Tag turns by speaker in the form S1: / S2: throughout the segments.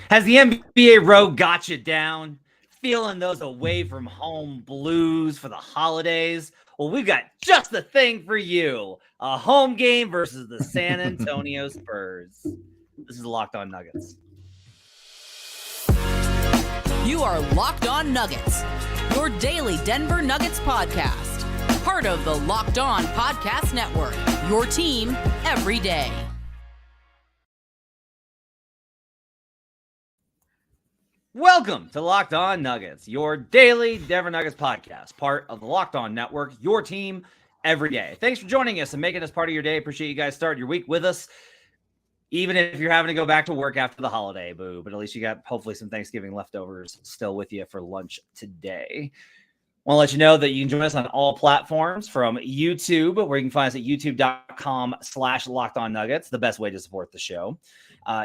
S1: Has the NBA road got you down? Feeling those away from home blues for the holidays? Well, we've got just the thing for you. A home game versus the San Antonio Spurs. This is Locked On Nuggets.
S2: You are Locked On Nuggets, your daily Denver Nuggets podcast. Part of the Locked On Podcast Network, your team every day.
S1: Welcome to Locked On Nuggets, your daily Denver Nuggets podcast, part of the Locked On Network, your team every day. Thanks for joining us and making us part of your day. Appreciate you guys starting your week with us, even if you're having to go back to work after the holiday, boo. But at least you got hopefully some Thanksgiving leftovers still with you for lunch today. Want to let you know that you can join us on all platforms, from YouTube, where you can find us at youtube.com/LockedOnNuggets, the best way to support the show.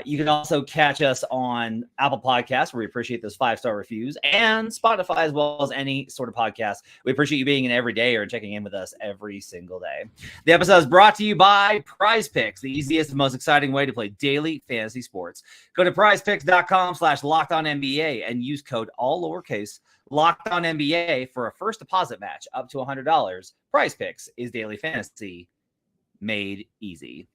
S1: You can also catch us on Apple Podcasts, where we appreciate those 5-star reviews, and Spotify, as well as any sort of podcast. We appreciate you being in every day or checking in with us every single day. The episode is brought to you by PrizePicks, the easiest and most exciting way to play daily fantasy sports. Go to PrizePicks.com/LockedOnNBA and use code all lowercase LockedOnNBA for a first deposit match up to $100. PrizePicks is daily fantasy made easy.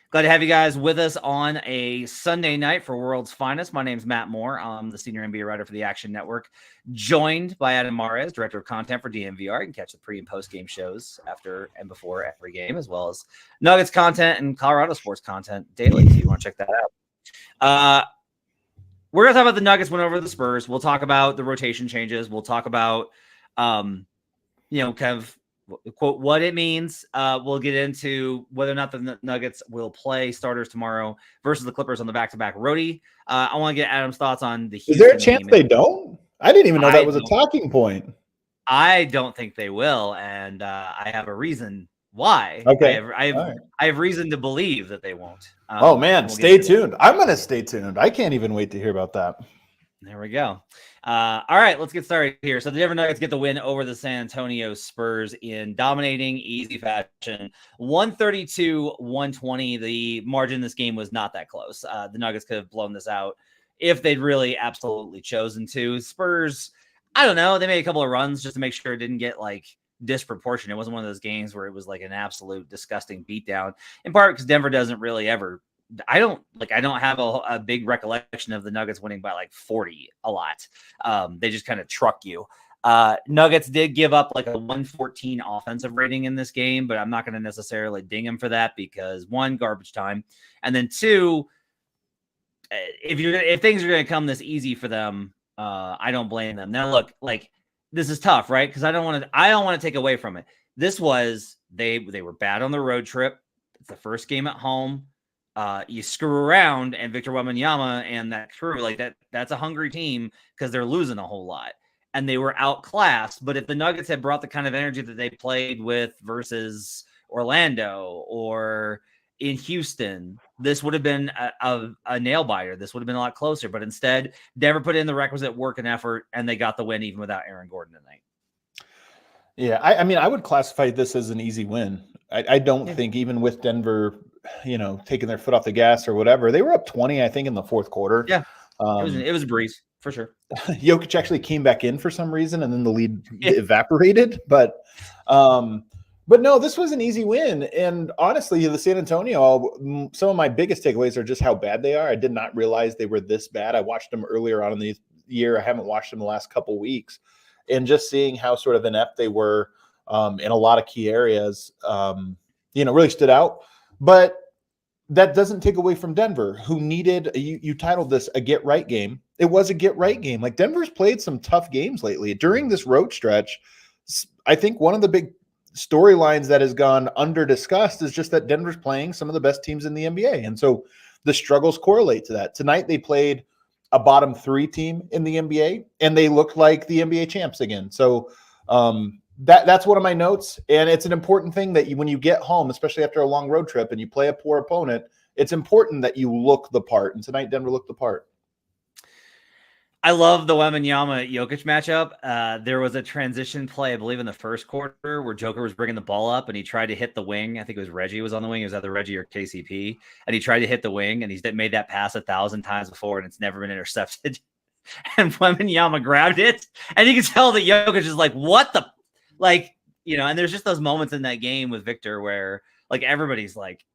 S1: Glad to have you guys with us on a Sunday night for World's Finest. My name's Matt Moore. I'm the senior NBA writer for the Action Network, joined by Adam Mares, director of content for DNVR. You can catch the pre- and post-game shows after and before every game, as well as Nuggets content and Colorado sports content daily, if you want to check that out. We're going to talk about the Nuggets win over the Spurs. We'll talk about the rotation changes. We'll talk about, kind of, quote, what it means. We'll get into whether or not the Nuggets will play starters tomorrow versus the Clippers on the back-to-back roadie. I want to get Adam's thoughts on the Houston.
S3: Is there a chance they don't? I didn't even know that was a talking point.
S1: I don't think they will, and I have a reason why.
S3: Okay.
S1: I have reason to believe that they won't.
S3: Oh, man, stay tuned. I'm going to stay tuned. I can't even wait to hear about that.
S1: There we go. All right, let's get started here. So the Denver Nuggets get the win over the San Antonio Spurs in dominating, easy fashion. 132-120. The margin in this game was not that close. The Nuggets could have blown this out if they'd really absolutely chosen to. Spurs, I don't know. They made a couple of runs just to make sure it didn't get disproportionate. It wasn't one of those games where it was an absolute disgusting beatdown, in part because Denver doesn't really ever. I don't have a big recollection of the Nuggets winning by 40 a lot. They just kind of truck you. Nuggets did give up a 114 offensive rating in this game, but I'm not going to necessarily ding them for that because, one, garbage time, and then two, if things are going to come this easy for them, I don't blame them. Now look, this is tough, right? Because I don't want to take away from it. This was they were bad on the road trip. It's the first game at home. You screw around and Victor Wembanyama and that crew, that's a hungry team because they're losing a whole lot. And they were outclassed. But if the Nuggets had brought the kind of energy that they played with versus Orlando or in Houston, this would have been a nail biter. This would have been a lot closer. But instead, Denver put in the requisite work and effort, and they got the win even without Aaron Gordon tonight.
S3: Yeah, I mean, I would classify this as an easy win. I don't think even with Denver, taking their foot off the gas or whatever, they were up 20, I think, in the fourth quarter.
S1: Yeah, it was a breeze for sure.
S3: Jokic actually came back in for some reason, and then the lead evaporated. But no, this was an easy win. And honestly, the San Antonio, some of my biggest takeaways are just how bad they are. I did not realize they were this bad. I watched them earlier on in the year. I haven't watched them the last couple weeks. And just seeing how sort of inept they were in a lot of key areas, really stood out. But that doesn't take away from Denver, who needed, you titled this a get-right game. It was a get-right game. Denver's played some tough games lately. During this road stretch, I think one of the big storylines that has gone under-discussed is just that Denver's playing some of the best teams in the NBA. And so the struggles correlate to that. Tonight they played a bottom 3 team in the NBA, and they looked like the NBA champs again. So that's one of my notes, and it's an important thing that when you get home, especially after a long road trip, and you play a poor opponent, it's important that you look the part. And tonight, Denver looked the part.
S1: I love the Wembanyama Jokic matchup. There was a transition play, I believe, in the first quarter where Joker was bringing the ball up and he tried to hit the wing. I think it was Reggie was on the wing. It was either Reggie or KCP. And he tried to hit the wing and he's made that pass 1,000 times before and it's never been intercepted. And Wembanyama grabbed it. And you can tell that Jokic is like, what the? Like, you know, and there's just those moments in that game with Victor where like everybody's like,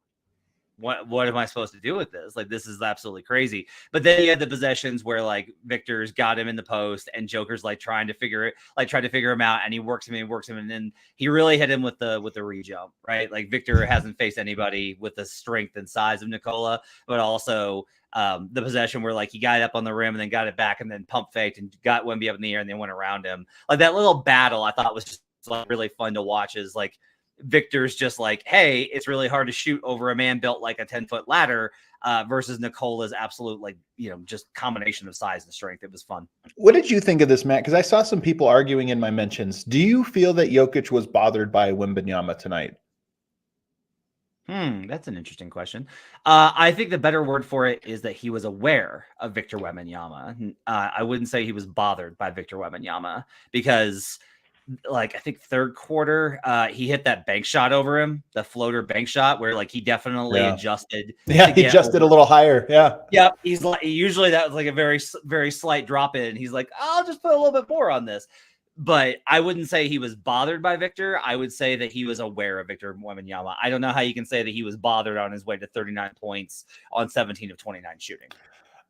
S1: what am I supposed to do with this? Like, this is absolutely crazy. But then you had the possessions where like Victor's got him in the post and Joker's like trying to figure him out and he works him and then he really hit him with the re-jump, right? Like Victor hasn't faced anybody with the strength and size of Nikola, but also the possession where like he got it up on the rim and then got it back and then pump faked and got Wemby up in the air and then went around him. Like that little battle I thought was just like really fun to watch. Is like Victor's just like, hey, it's really hard to shoot over a man built like a 10-foot ladder versus Nikola's absolute, like, you know, just combination of size and strength. It was fun.
S3: What did you think of this, Matt? Because I saw some people arguing in my mentions. Do you feel that Jokic was bothered by Wembanyama tonight?
S1: That's an interesting question. I think the better word for it is that he was aware of Victor Wembanyama. I wouldn't say he was bothered by Victor Wembanyama because like I think third quarter, he hit that bank shot over him, the floater bank shot where like he definitely adjusted.
S3: Yeah, he adjusted a little higher. Yeah.
S1: Yeah. He's like, usually that was like a very, very slight drop in. He's like, I'll just put a little bit more on this. But I wouldn't say he was bothered by Victor. I would say that he was aware of Victor Wembanyama. I don't know how you can say that he was bothered on his way to 39 points on 17 of 29 shooting.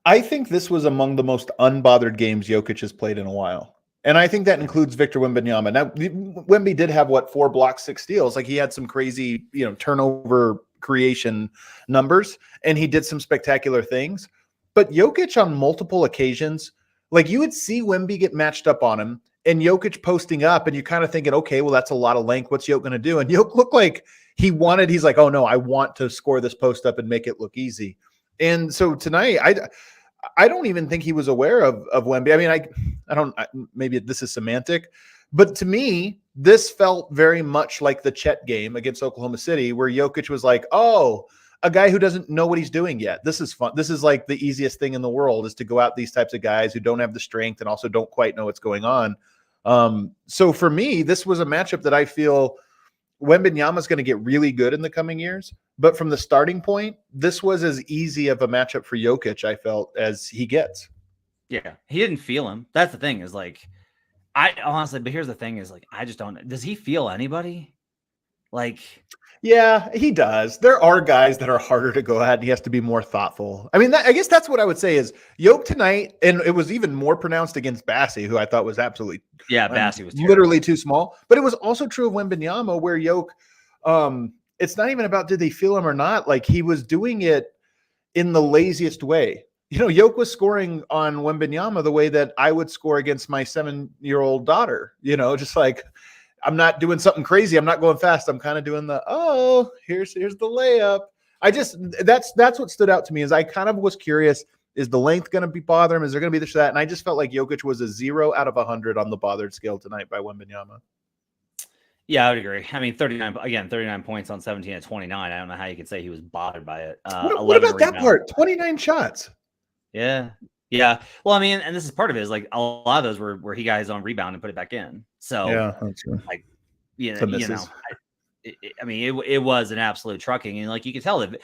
S3: I think this was among the most unbothered games Jokic has played in a while. And I think that includes Victor Wembanyama. Now, Wemby did have, 4 blocks, 6 steals. Like, he had some crazy, turnover creation numbers, and he did some spectacular things. But Jokic on multiple occasions, like, you would see Wemby get matched up on him, and Jokic posting up, and you're kind of thinking, okay, well, that's a lot of length. What's Jokic going to do? And Jokic looked like he's like, oh, no, I want to score this post up and make it look easy. And so tonight, I don't even think he was aware of Wemby. I mean, maybe this is semantic, but to me, this felt very much like the Chet game against Oklahoma City, where Jokic was like, oh, a guy who doesn't know what he's doing yet. This is fun. This is like the easiest thing in the world, is to go out these types of guys who don't have the strength and also don't quite know what's going on. So for me, this was a matchup that I feel Wembanyama is going to get really good in the coming years. But from the starting point, this was as easy of a matchup for Jokic, I felt, as he gets.
S1: Yeah, he didn't feel him. That's the thing, is like, I honestly, but here's the thing is like, I just don't, does he feel anybody? Like,
S3: yeah, he does. There are guys that are harder to go at. He has to be more thoughtful. I mean, I guess that's what I would say is Jokic tonight, and it was even more pronounced against Bassey, who I thought was absolutely
S1: Bassey was
S3: literally too small. But it was also true of Wembanyama, where Jokic, it's not even about did they feel him or not. Like, he was doing it in the laziest way. Jokic was scoring on Wembanyama the way that I would score against my 7-year-old daughter. Just like, I'm not doing something crazy. I'm not going fast. I'm kind of doing here's the layup. That's what stood out to me, is I kind of was curious, is the length going to be bother him? Is there going to be this, that? And I just felt like Jokic was a 0 out of 100 on the bothered scale tonight by Wembanyama.
S1: Yeah, I would agree. I mean, 39 points on 17 of 29. I don't know how you could say he was bothered by it.
S3: What about that part? 29 shots.
S1: Yeah. Yeah. Well, I mean, and this is part of it, is like a lot of those were where he got his own rebound and put it back in. So,
S3: yeah, that's true.
S1: Like, it was an absolute trucking. And like, you could tell that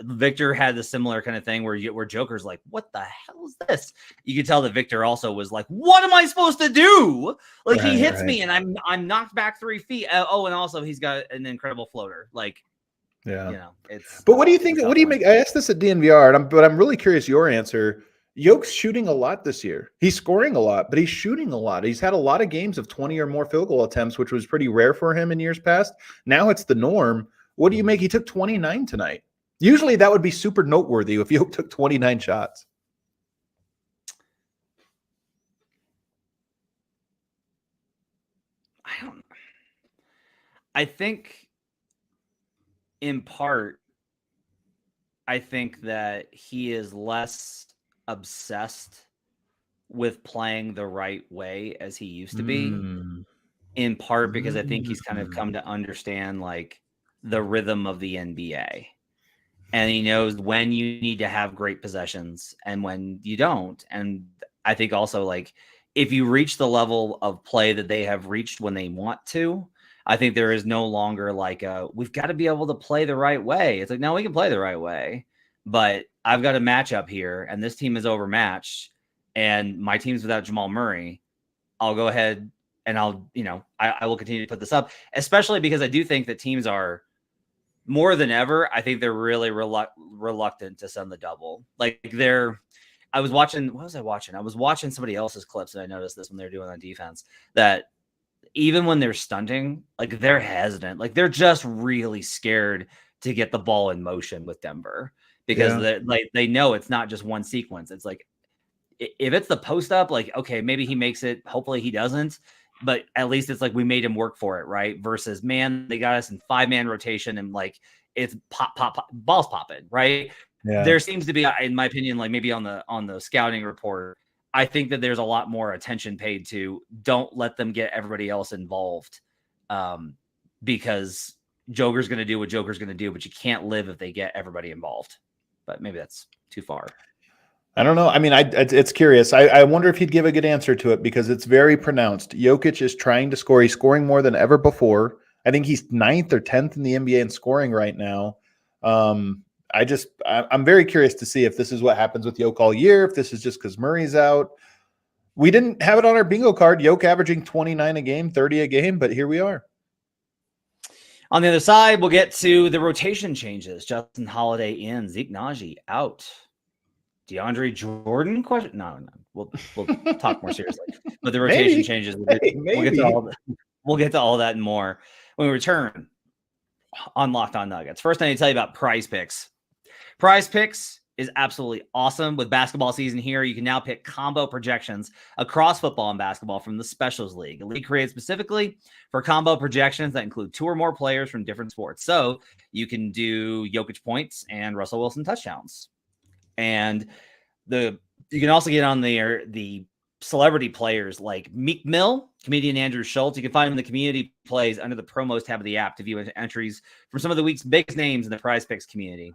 S1: Victor had the similar kind of thing where Joker's like, what the hell is this? You could tell that Victor also was like, what am I supposed to do? Like, he hits me and I'm knocked back 3 feet. And also he's got an incredible floater. Like,
S3: yeah, but what do you think? What do you make? I asked this at DNVR, but I'm really curious your answer. Jokic's shooting a lot this year. He's scoring a lot, but he's shooting a lot. He's had a lot of games of 20 or more field goal attempts, which was pretty rare for him in years past. Now it's the norm. What do you make? He took 29 tonight. Usually that would be super noteworthy if Jokic took 29 shots.
S1: I think in part, I think that he is less obsessed with playing the right way as he used to be, in part because I think he's kind of come to understand like the rhythm of the NBA. and he knows when you need to have great possessions and when you don't. And I think also, like, if you reach the level of play that they have reached when they want to, I think there is no longer like we've got to be able to play the right way. It's like, no, we can play the right way, but I've got a matchup here and this team is overmatched and my team's without Jamal Murray. I'll go ahead and I will continue to put this up, especially because I do think that teams are more than ever. I think they're really reluctant to send the double. Like I was watching, what was I watching? I was watching somebody else's clips and I noticed this when they're doing on defense, that even when they're stunting, like they're hesitant, like they're just really scared to get the ball in motion with Denver because they know it's not just one sequence. It's like, if it's the post up, like, okay, maybe he makes it. Hopefully he doesn't, but at least it's like we made him work for it, right? Versus, man, they got us in 5-man rotation and like it's pop, balls popping, right? Yeah. There seems to be, in my opinion, like maybe on the scouting report, I think that there's a lot more attention paid to don't let them get everybody else involved, because Joker's going to do what Joker's going to do, but you can't live if they get everybody involved. But maybe that's too far.
S3: I don't know. I mean, it's curious. I wonder if he'd give a good answer to it because it's very pronounced. Jokic is trying to score. He's scoring more than ever before. I think he's 9th or 10th in the NBA in scoring right now. I'm very curious to see if this is what happens with Jokic all year, if this is just because Murray's out. We didn't have it on our bingo card. Jokic averaging 29 a game, 30 a game, but here we are.
S1: On the other side, we'll get to the rotation changes. Justin Holiday in, Zeke Nnaji out. DeAndre Jordan question? No. We'll talk more seriously. But the rotation changes. We'll get to all that and more when we return on Locked On Nuggets. First, I need to tell you about PrizePicks. PrizePicks is absolutely awesome. With basketball season here, you can now pick combo projections across football and basketball from the Specials League, a league created specifically for combo projections that include 2 or more players from different sports. So you can do Jokic points and Russell Wilson touchdowns. And you can also get on the celebrity players like Meek Mill, comedian Andrew Schultz. You can find him in the community plays under the promos tab of the app to view entries from some of the week's biggest names in the PrizePicks community.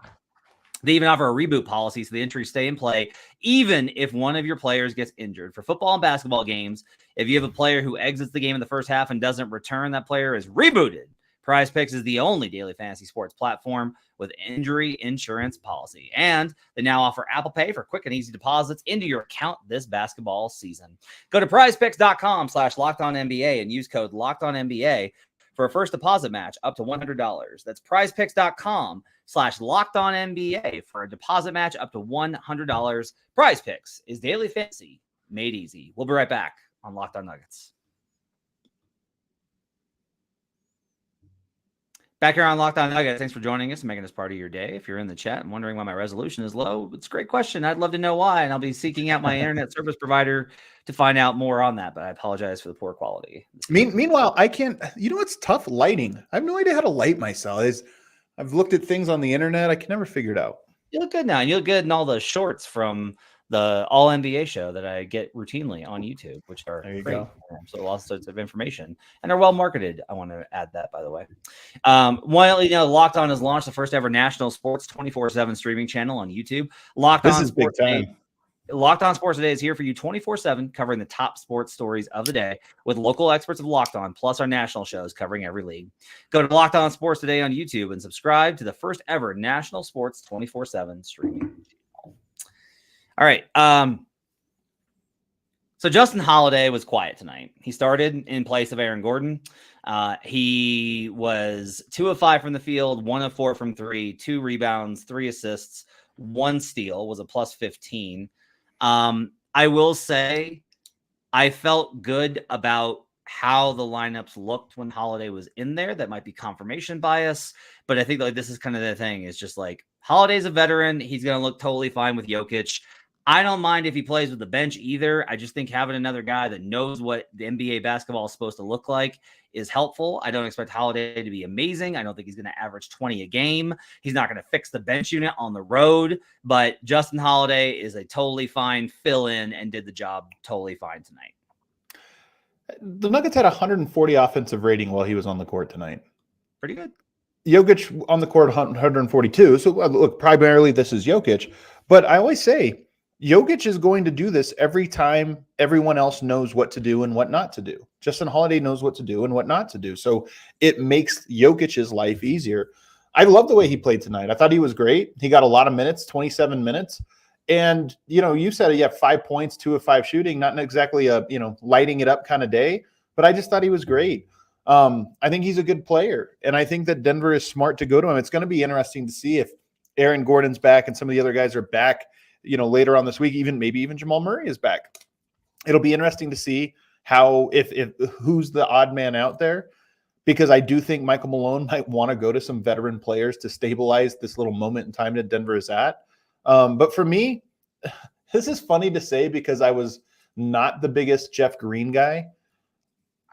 S1: They even offer a reboot policy so the entries stay in play, even if one of your players gets injured. For football and basketball games, if you have a player who exits the game in the first half and doesn't return, that player is rebooted. PrizePicks is the only daily fantasy sports platform with injury insurance policy. And they now offer Apple Pay for quick and easy deposits into your account this basketball season. Go to prizepicks.com/LockedOnNBA and use code LockedOnNBA for a first deposit match up to $100. That's prizepicks.com/LockedOnNBA for a deposit match up to $100. PrizePicks is daily fantasy made easy. We'll be right back on Locked On Nuggets. Back here on Locked On Nuggets, thanks for joining us and making this part of your day. If you're in the chat and wondering why my resolution is low, it's a great question. I'd love to know why, and I'll be seeking out my internet service provider to find out more on that, but I apologize for the poor quality.
S3: Meanwhile, I can't, it's tough lighting. I have no idea how to light myself. I've looked at things on the internet. I can never figure it out.
S1: You look good now, and you look good in all the shorts from the All NBA show that I get routinely on YouTube, which are great. So lots of information and are well marketed. I want to add that, by the way. Locked On has launched the first ever national sports 24/7 streaming channel on YouTube. Locked On Sports Today is here for you 24/7, covering the top sports stories of the day with local experts of Locked On, plus our national shows covering every league. Go to Locked On Sports Today on YouTube and subscribe to the first ever national sports 24/7 streaming. All right. So Justin Holiday was quiet tonight. He started in place of Aaron Gordon. He was 2 of 5 from the field, 1 of 4 from 3, 2 rebounds, 3 assists, 1 steal, was a plus 15. I will say I felt good about how the lineups looked when Holiday was in there. That might be confirmation bias, but I think this is kind of the thing. It's just like Holiday's a veteran. He's going to look totally fine with Jokic. I don't mind if he plays with the bench either. I just think having another guy that knows what the NBA basketball is supposed to look like is helpful. I don't expect Holiday to be amazing. I don't think he's going to average 20 a game. He's not going to fix the bench unit on the road, but Justin Holiday is a totally fine fill-in and did the job totally fine tonight.
S3: The Nuggets had 140 offensive rating while he was on the court tonight.
S1: Pretty good.
S3: Jokic on the court 142. So look, primarily this is Jokic, but I always say Jokic is going to do this every time everyone else knows what to do and what not to do. Justin Holiday knows what to do and what not to do. So it makes Jokic's life easier. I love the way he played tonight. I thought he was great. He got a lot of minutes, 27 minutes. And, you said he had 5 points, 2 of 5 shooting, not exactly a, lighting it up kind of day, but I just thought he was great. I think he's a good player, and I think that Denver is smart to go to him. It's going to be interesting to see if Aaron Gordon's back and some of the other guys are back, later on this week, maybe even Jamal Murray is back. It'll be interesting to see how, if who's the odd man out there, because I do think Michael Malone might want to go to some veteran players to stabilize this little moment in time that Denver is at. But for me, this is funny to say because I was not the biggest Jeff Green guy.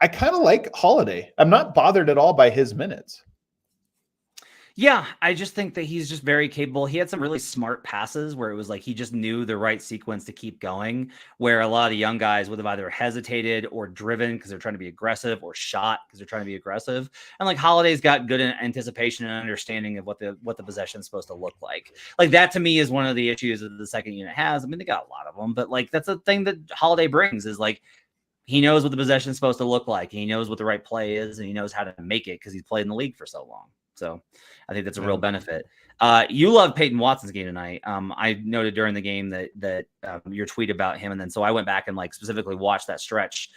S3: I kind of like Holiday. I'm not bothered at all by his minutes.
S1: Yeah, I just think that he's just very capable. He had some really smart passes where it was like he just knew the right sequence to keep going, where a lot of the young guys would have either hesitated or driven because they're trying to be aggressive, or shot because they're trying to be aggressive. And like Holiday's got good anticipation and understanding of what the possession is supposed to look like. Like that to me is one of the issues that the second unit has. I mean, they got a lot of them, but like that's the thing that Holiday brings is like he knows what the possession is supposed to look like. He knows what the right play is, and he knows how to make it because he's played in the league for so long. So I think that's a real benefit. You love Peyton Watson's game tonight. I noted during the game that your tweet about him, and then so I went back and like specifically watched that stretch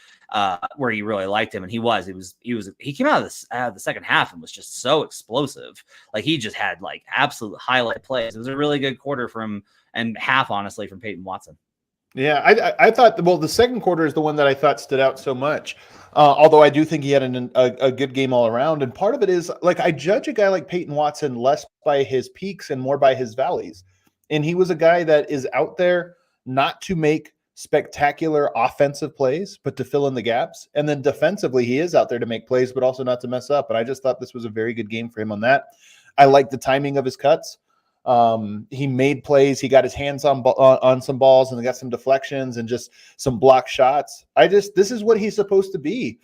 S1: where you really liked him, and he came out of the second half and was just so explosive. Like he just had like absolute highlight plays. It was a really good quarter from and half, honestly, from Peyton Watson.
S3: Yeah, I thought, the second quarter is the one that I thought stood out so much. Although I do think he had a good game all around. And part of it is, like, I judge a guy like Peyton Watson less by his peaks and more by his valleys. And he was a guy that is out there not to make spectacular offensive plays, but to fill in the gaps. And then defensively, he is out there to make plays, but also not to mess up. And I just thought this was a very good game for him on that. I like the timing of his cuts. He made plays. He got his hands on some balls and got some deflections and just some block shots. This is what he's supposed to be.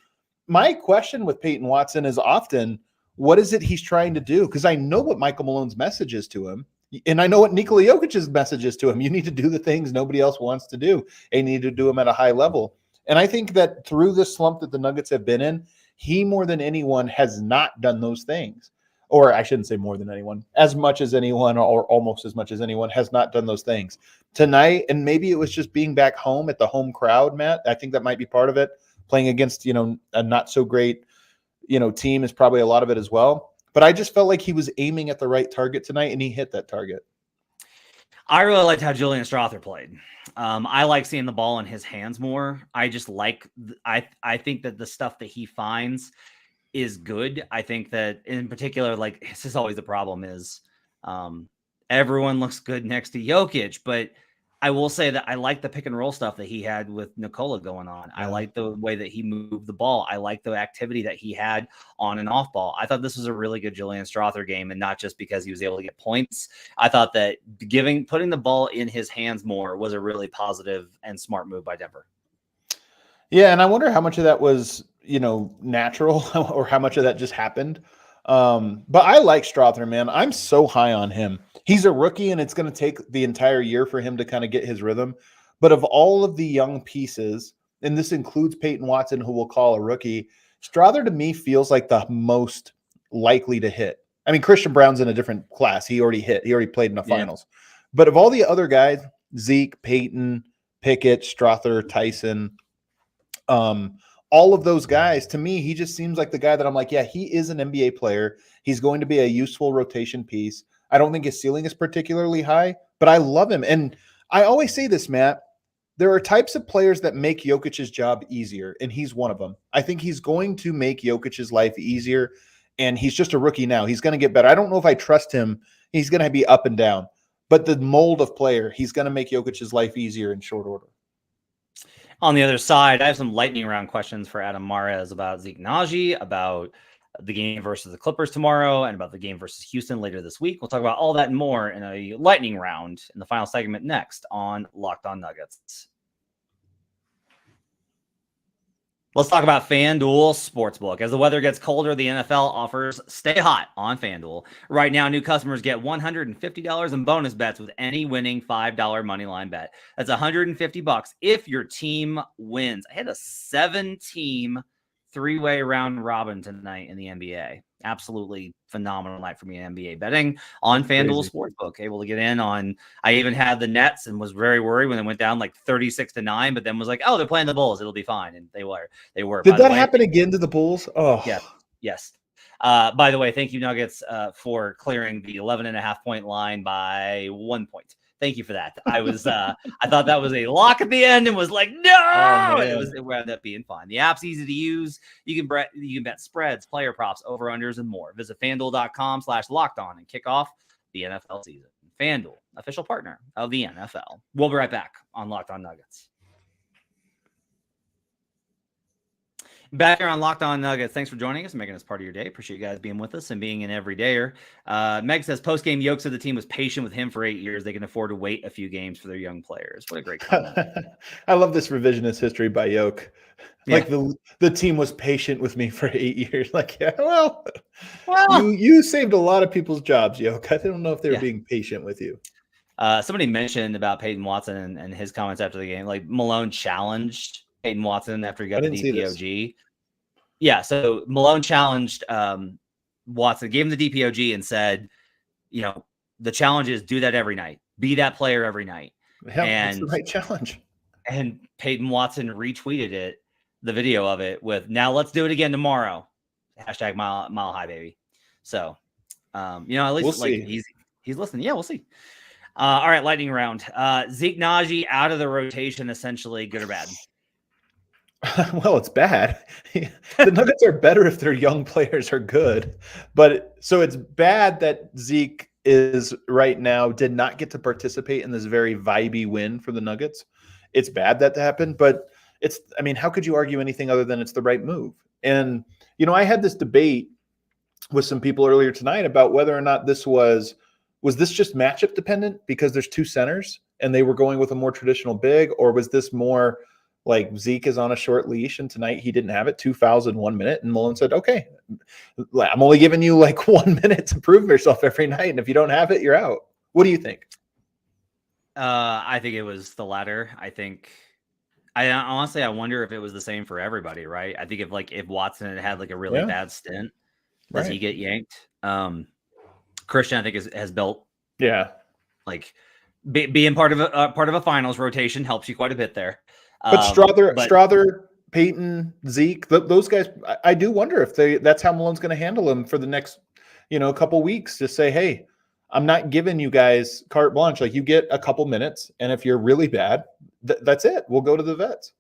S3: My question with Peyton Watson is often, what is it he's trying to do? Because I know what Michael Malone's message is to him, and I know what Nikola Jokic's message is to him. You need to do the things nobody else wants to do, and you need to do them at a high level. And I think that through the slump that the Nuggets have been in, he more than anyone has not done those things. Or I shouldn't say more than anyone, as much as anyone or almost as much as anyone has not done those things tonight. And maybe it was just being back home at the home crowd, Matt. I think that might be part of it. Playing against, a not so great, team is probably a lot of it as well. But I just felt like he was aiming at the right target tonight, and he hit that target.
S1: I really liked how Julian Strawther played. I like seeing the ball in his hands more. I just like, I think that the stuff that he finds is good. I think that in particular, like this is always the problem is everyone looks good next to Jokic, but I will say that I like the pick and roll stuff that he had with Nikola going on. I like the way that he moved the ball. I like the activity that he had on and off ball. I thought this was a really good Julian Strawther game, and not just because he was able to get points. I thought that putting the ball in his hands more was a really positive and smart move by Denver.
S3: Yeah, and I wonder how much of that was natural or how much of that just happened. But I like Strawther, man. I'm so high on him. He's a rookie, and it's going to take the entire year for him to kind of get his rhythm. But of all of the young pieces, and this includes Peyton Watson, who we'll call a rookie, Strawther to me feels like the most likely to hit. I mean, Christian Brown's in a different class. He already hit. He already played in the finals. But of all the other guys, Zeke, Peyton, Pickett, Strawther, Tyson, all of those guys, to me, he just seems like the guy that I'm like, yeah, he is an NBA player. He's going to be a useful rotation piece. I don't think his ceiling is particularly high, but I love him. And I always say this, Matt, there are types of players that make Jokic's job easier, and he's one of them. I think he's going to make Jokic's life easier, and he's just a rookie now. He's going to get better. I don't know if I trust him. He's going to be up and down. But the mold of player, he's going to make Jokic's life easier in short order.
S1: On the other side, I have some lightning round questions for Adam Mares about Zeke Nnaji, about the game versus the Clippers tomorrow, and about the game versus Houston later this week. We'll talk about all that and more in a lightning round in the final segment next on Locked On Nuggets. Let's talk about FanDuel Sportsbook. As the weather gets colder, the NFL offers stay hot on FanDuel. Right now, new customers get $150 in bonus bets with any winning $5 moneyline bet. That's $150 if your team wins. I had a 7-team three-way round robin tonight in the NBA. Absolutely phenomenal night for me in NBA betting on FanDuel Sportsbook. Able to get in on, I even had the Nets and was very worried when they went down like 36-9, but then was like, oh, they're playing the Bulls. It'll be fine. And they were.
S3: Did that happen again to the Bulls? Oh,
S1: yeah. Yes. By the way, thank you, Nuggets, for clearing the 11.5 point line by 1 point. Thank you for that. I was, I thought that was a lock at the end and was like, no, it wound up being fine. The app's easy to use. You can bet spreads, player props, over unders, and more. Visit FanDuel.com/lockedon and kick off the NFL season. FanDuel, official partner of the NFL. We'll be right back on Locked On Nuggets. Back here on Locked On Nuggets. Thanks for joining us and making us part of your day. Appreciate you guys being with us and being an everydayer. Meg says, post-game, Yoke said the team was patient with him for 8 years. They can afford to wait a few games for their young players. What a great comment.
S3: I love this revisionist history by Yoke. Like the team was patient with me for 8 years. Like, yeah, well you saved a lot of people's jobs, Yoke. I don't know if they were being patient with you.
S1: Somebody mentioned about Peyton Watson and his comments after the game. Like, Malone challenged Peyton Watson after he got the DPOG. Yeah, so Malone challenged Watson, gave him the DPOG and said, you know, the challenge is do that every night. Be that player every night.
S3: Hell, that's the right challenge.
S1: And Peyton Watson retweeted the video of it with, now let's do it again tomorrow. Hashtag mile high, baby. So, at least he's listening. Yeah, we'll see. All right, lightning round. Zeke Nnaji out of the rotation, essentially, good or bad?
S3: Well, it's bad. The Nuggets are better if their young players are good. But so it's bad that Zeke is right now did not get to participate in this very vibey win for the Nuggets. It's bad that happened, but how could you argue anything other than it's the right move? And, I had this debate with some people earlier tonight about whether or not this was this just matchup dependent because there's two centers and they were going with a more traditional big, or was this more like Zeke is on a short leash and tonight he didn't have it, 2 fouls in 1 minute. And Malone said, okay, I'm only giving you like 1 minute to prove yourself every night. And if you don't have it, you're out. What do you think?
S1: I think it was the latter. I honestly wonder if it was the same for everybody, right? I think if Watson had like a really bad stint, does he get yanked? Christian, I think has built.
S3: Yeah.
S1: Like being part of a finals rotation helps you quite a bit there.
S3: But Strother, Peyton, Zeke, those guys, I do wonder if that's how Malone's going to handle them for the next, couple weeks. Just say, hey, I'm not giving you guys carte blanche. Like, you get a couple minutes, and if you're really bad, that's it. We'll go to the vets.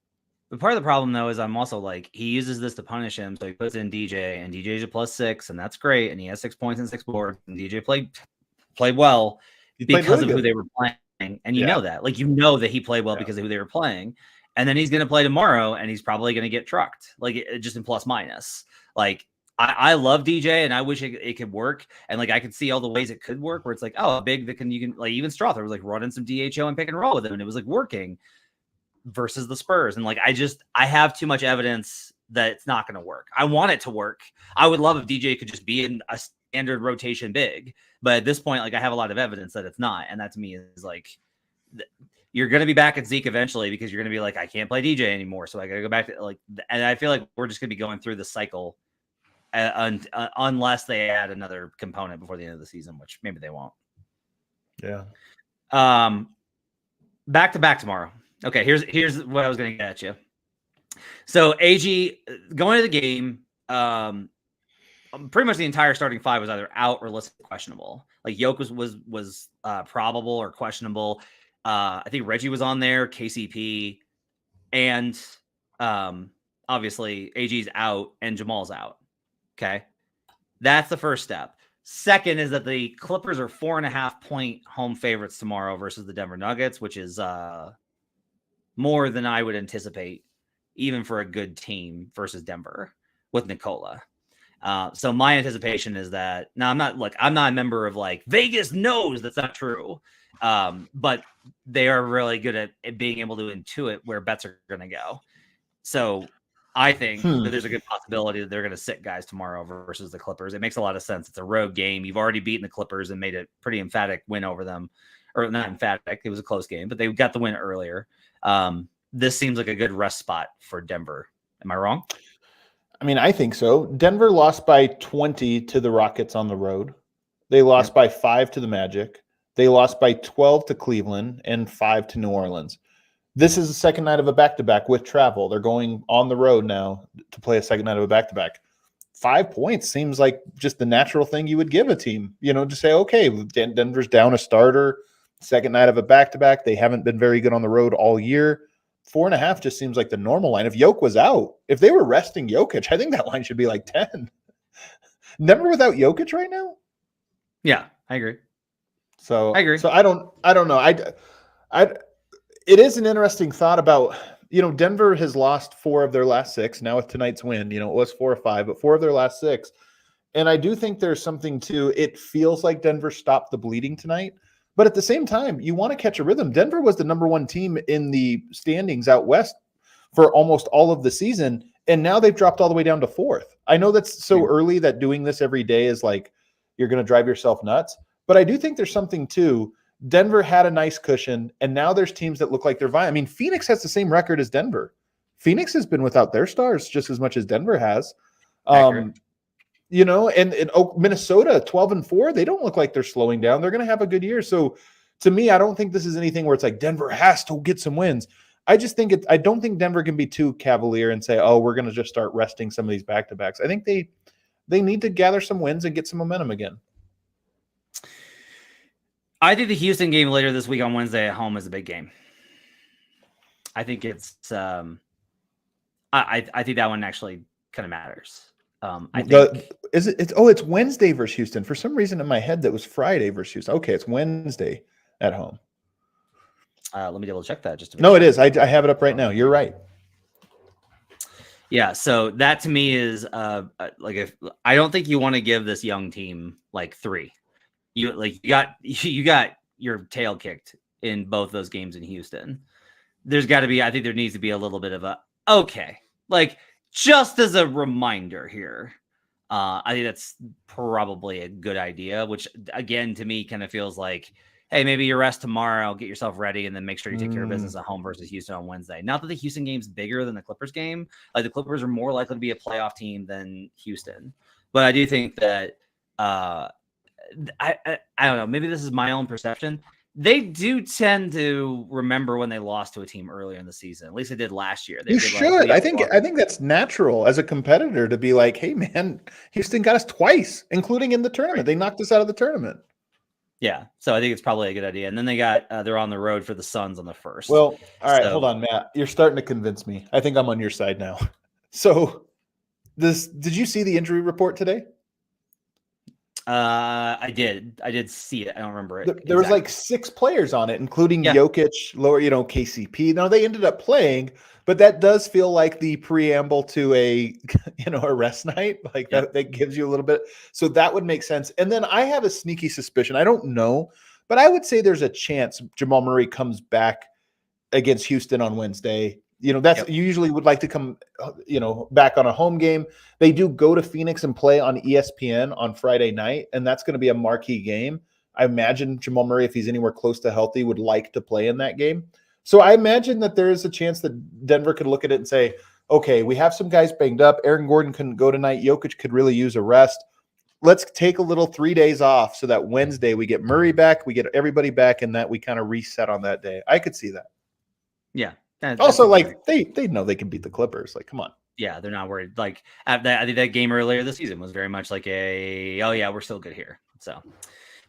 S1: But part of the problem, though, is I'm also like, he uses this to punish him. So he puts in DJ, and DJ's a +6, and that's great. And he has 6 points and 6 boards. And DJ played well because of who they were playing. And you know that. Like, that he played well because of who they were playing. And then he's going to play tomorrow, and he's probably going to get trucked, like just in plus minus. Like, I love DJ, and I wish it could work. And like, I could see all the ways it could work, where it's like, oh, big that you can like, even Strother was like running some DHO and pick and roll with him, and it was like working versus the Spurs. And like, I have too much evidence that it's not going to work. I want it to work. I would love if DJ could just be in a standard rotation big, but at this point, like, I have a lot of evidence that it's not, and that to me is like. You're going to be back at Zeke eventually because you're going to be like, I can't play DJ anymore. So I got to go back to like, and I feel like we're just going to be going through the cycle unless they add another component before the end of the season, which maybe they won't.
S3: Yeah.
S1: Back to back tomorrow. Okay. Here's what I was going to get at you. So AG going to the game, pretty much the entire starting five was either out or listed questionable. Like Yoke was probable or questionable. I think Reggie was on there, KCP, and obviously AG's out and Jamal's out. Okay. That's the first step. Second is that the Clippers are 4.5 point home favorites tomorrow versus the Denver Nuggets, which is more than I would anticipate, even for a good team versus Denver with Nikola. So my anticipation is that now I'm not a member of like Vegas knows that's not true. But they are really good at being able to intuit where bets are going to go. So I think that there's a good possibility that they're going to sit guys tomorrow versus the Clippers. It makes a lot of sense. It's a road game. You've already beaten the Clippers and made a pretty emphatic win over them. Or not emphatic. It was a close game, but they got the win earlier. This seems like a good rest spot for Denver. Am I wrong?
S3: I mean, I think so. Denver lost by 20 to the Rockets on the road. They lost by 5 to the Magic. They lost by 12 to Cleveland and 5 to New Orleans. This is the second night of a back-to-back with travel. They're going on the road now to play a second night of a back-to-back. 5 points seems like just the natural thing you would give a team, to say, okay, Denver's down a starter, second night of a back-to-back. They haven't been very good on the road all year. 4.5 just seems like the normal line. If Jokic was out, if they were resting Jokic, I think that line should be like 10. Denver without Jokic right now?
S1: Yeah, I agree.
S3: So
S1: I agree.
S3: So I don't know. It is an interesting thought about, Denver has lost 4 of their last 6. Now with tonight's win, it was 4 or 5, but 4 of their last 6. And I do think there's something to it. Feels like Denver stopped the bleeding tonight. But at the same time, you want to catch a rhythm. Denver was the number 1 team in the standings out west for almost all of the season. And now they've dropped all the way down to 4th. I know that's so early that doing this every day is like you're going to drive yourself nuts. But I do think there's something to Denver had a nice cushion, and now there's teams that look like they're vying. I mean, Phoenix has the same record as Denver. Phoenix has been without their stars just as much as Denver has. And Minnesota 12-4, they don't look like they're slowing down. They're going to have a good year. So to me, I don't think this is anything where it's like Denver has to get some wins. I just think I don't think Denver can be too cavalier and say, oh, we're going to just start resting some of these back-to-backs. I think they need to gather some wins and get some momentum again.
S1: I think the Houston game later this week on Wednesday at home is a big game. I think it's I think that one actually kind of matters.
S3: It's Wednesday versus Houston. For some reason in my head that was Friday versus Houston. Okay, it's Wednesday at home.
S1: Let me double check that just to
S3: No, it is. I have it up right now. You're right.
S1: Yeah, so that to me is if I don't think you want to give this young team like 3. You got your tail kicked in both those games in Houston. I think there needs to be a little bit of just as a reminder here. I think that's probably a good idea, which again, to me kind of feels like, hey, maybe you rest tomorrow, get yourself ready, and then make sure you take care of business at home versus Houston on Wednesday. Not that the Houston game's bigger than the Clippers game. Like the Clippers are more likely to be a playoff team than Houston. But I do think that I don't know. Maybe this is my own perception. They do tend to remember when they lost to a team earlier in the season. At least they did last year.
S3: You should. I think that's natural as a competitor to be like, hey, man, Houston got us twice, including in the tournament. They knocked us out of the tournament.
S1: Yeah, so I think it's probably a good idea. And then they're on the road for the Suns on the 1st.
S3: Well, all right, hold on, Matt. You're starting to convince me. I think I'm on your side now. So did you see the injury report today?
S1: I did see it. I don't remember it.
S3: There was like 6 players on it, including Jokic, KCP. Now they ended up playing, but that does feel like the preamble to a rest night. Like that gives you a little bit. So that would make sense. And then I have a sneaky suspicion. I don't know, but I would say there's a chance Jamal Murray comes back against Houston on Wednesday. You usually would like to come, back on a home game. They do go to Phoenix and play on ESPN on Friday night, and that's going to be a marquee game. I imagine Jamal Murray, if he's anywhere close to healthy, would like to play in that game. So I imagine that there is a chance that Denver could look at it and say, okay, we have some guys banged up. Aaron Gordon couldn't go tonight. Jokic could really use a rest. Let's take a little 3 days off so that Wednesday we get Murray back, we get everybody back, and that we kind of reset on that day. I could see that.
S1: Yeah.
S3: Also, they know they can beat the Clippers. Like, come on.
S1: Yeah, they're not worried. Like, I think that game earlier this season was very much like we're still good here. So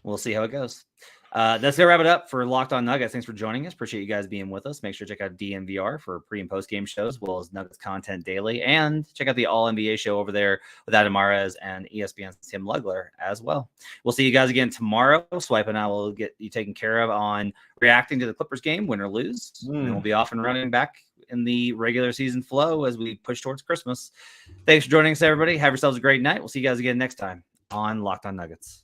S1: we'll see how it goes. That's going to wrap it up for Locked On Nuggets. Thanks for joining us. Appreciate you guys being with us. Make sure to check out DNVR for pre- and post-game shows, as well as Nuggets content daily. And check out the All-NBA show over there with Adam Mares and ESPN's Tim Lugler as well. We'll see you guys again tomorrow. Swipe and I will get you taken care of on reacting to the Clippers game, win or lose. And we'll be off and running back in the regular season flow as we push towards Christmas. Thanks for joining us, everybody. Have yourselves a great night. We'll see you guys again next time on Locked On Nuggets.